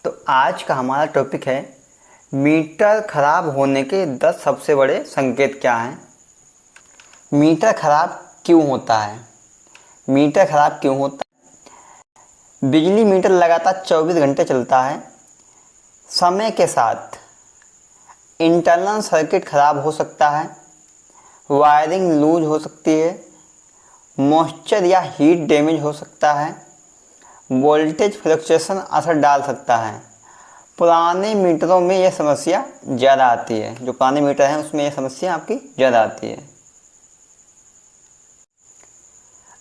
तो आज का हमारा टॉपिक है मीटर ख़राब होने के 10 सबसे बड़े संकेत क्या हैं। मीटर ख़राब क्यों होता है? मीटर ख़राब क्यों होता है? बिजली मीटर लगातार 24 घंटे चलता है। समय के साथ इंटरनल सर्किट ख़राब हो सकता है, वायरिंग लूज हो सकती है, मॉइस्चर या हीट डैमेज हो सकता है, वोल्टेज फ्लक्चुएशन असर डाल सकता है। पुराने मीटरों में यह समस्या ज़्यादा आती है। जो पुराने मीटर हैं उसमें यह समस्या आपकी ज़्यादा आती है।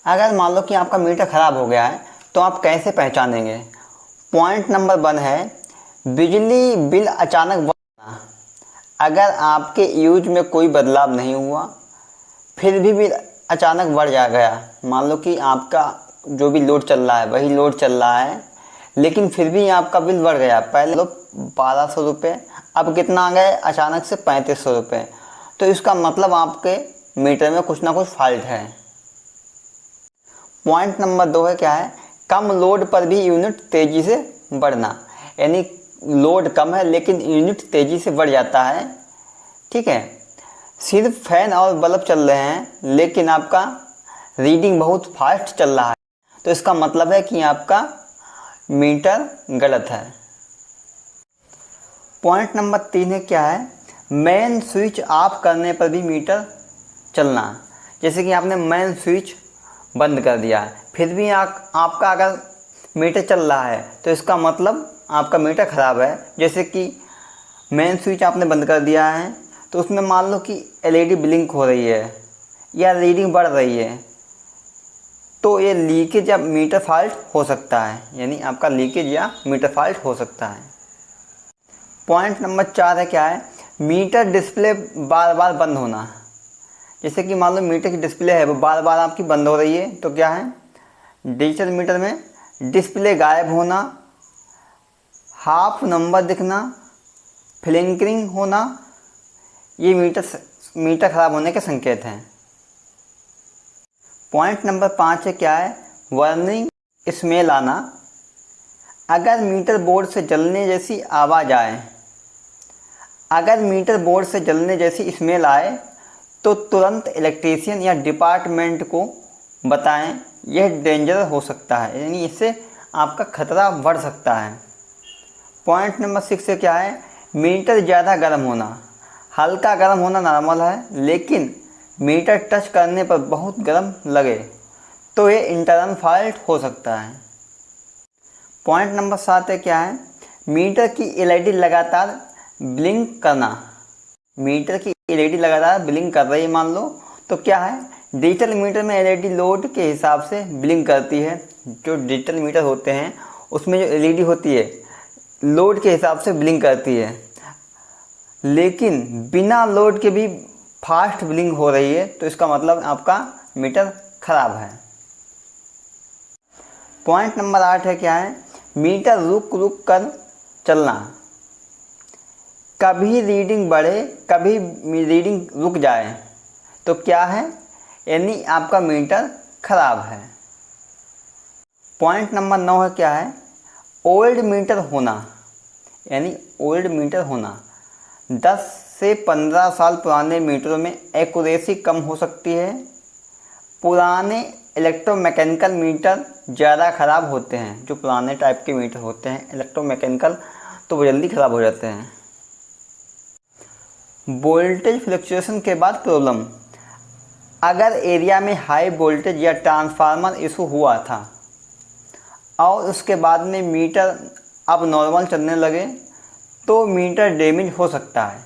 अगर मान लो कि आपका मीटर ख़राब हो गया है तो आप कैसे पहचानेंगे? पॉइंट नंबर 1 है बिजली बिल अचानक बढ़ना। अगर आपके यूज में कोई बदलाव नहीं हुआ फिर भी बिल अचानक बढ़ जा गया, मान लो कि आपका जो भी लोड चल रहा है वही लोड चल रहा है लेकिन फिर भी आपका बिल बढ़ गया, पहले तो 1200 रुपये, अब कितना आ गया अचानक से 3500 रुपये, तो इसका मतलब आपके मीटर में कुछ ना कुछ फॉल्ट है। पॉइंट नंबर 2 है क्या है? कम लोड पर भी यूनिट तेज़ी से बढ़ना, यानी लोड कम है लेकिन यूनिट तेज़ी से बढ़ जाता है। ठीक है, सिर्फ फैन और बल्ब चल रहे हैं लेकिन आपका रीडिंग बहुत फास्ट चल रहा है, तो इसका मतलब है कि आपका मीटर गलत है। पॉइंट नंबर 3 है क्या है? मेन स्विच ऑफ करने पर भी मीटर चलना। जैसे कि आपने मेन स्विच बंद कर दिया फिर भी आपका अगर मीटर चल रहा है तो इसका मतलब आपका मीटर ख़राब है। जैसे कि मेन स्विच आपने बंद कर दिया है तो उसमें मान लो कि एलईडी ब्लिंक हो रही है या रीडिंग बढ़ रही है, तो ये लीकेज या मीटर फॉल्ट हो सकता है, यानी आपका लीकेज या मीटर फॉल्ट हो सकता है। पॉइंट नंबर 4 है क्या है? मीटर डिस्प्ले बार बार बंद होना। जैसे कि मान लो मीटर की डिस्प्ले है वो बार बार आपकी बंद हो रही है, तो क्या है? डिजिटल मीटर में डिस्प्ले गायब होना, हाफ नंबर दिखना, फ्लिंकरिंग होना, ये मीटर ख़राब होने के संकेत हैं। पॉइंट नंबर 5 है क्या है? वार्निंग स्मेल आना। अगर मीटर बोर्ड से जलने जैसी आवाज़ आए, अगर मीटर बोर्ड से जलने जैसी स्मेल आए तो तुरंत इलेक्ट्रीशियन या डिपार्टमेंट को बताएं, यह डेंजर हो सकता है, यानी इससे आपका खतरा बढ़ सकता है। पॉइंट नंबर 6 से क्या है? मीटर ज़्यादा गर्म होना। हल्का गर्म होना नॉर्मल है लेकिन मीटर टच करने पर बहुत गर्म लगे तो ये इंटरनल फॉल्ट हो सकता है। पॉइंट नंबर 7 है क्या है? मीटर की एलईडी लगातार ब्लिंक करना। मीटर की एलईडी लगातार ब्लिंक कर रही है मान लो, तो क्या है? डिजिटल मीटर में एलईडी लोड के हिसाब से ब्लिंक करती है। जो डिजिटल मीटर होते हैं उसमें जो एलईडी होती है लोड के हिसाब से ब्लिंक करती है, लेकिन बिना लोड के भी फास्ट ब्लिंक हो रही है, तो इसका मतलब आपका मीटर ख़राब है। पॉइंट नंबर 8 है क्या है? मीटर रुक रुक कर चलना। कभी रीडिंग बढ़े कभी रीडिंग रुक जाए तो क्या है? यानी आपका मीटर ख़राब है। पॉइंट नंबर 9 है क्या है? ओल्ड मीटर होना, यानी ओल्ड मीटर होना। 10 से 15 साल पुराने मीटरों में एक्यूरेसी कम हो सकती है। पुराने इलेक्ट्रोमैकेनिकल मीटर ज़्यादा ख़राब होते हैं। जो पुराने टाइप के मीटर होते हैं इलेक्ट्रोमैकेनिकल, तो वो जल्दी ख़राब हो जाते हैं। वोल्टेज फ्लक्चुएशन के बाद प्रॉब्लम। अगर एरिया में हाई वोल्टेज या ट्रांसफार्मर इशू हुआ था और उसके बाद में मीटर अब नॉर्मल चलने लगे तो मीटर डैमेज हो सकता है।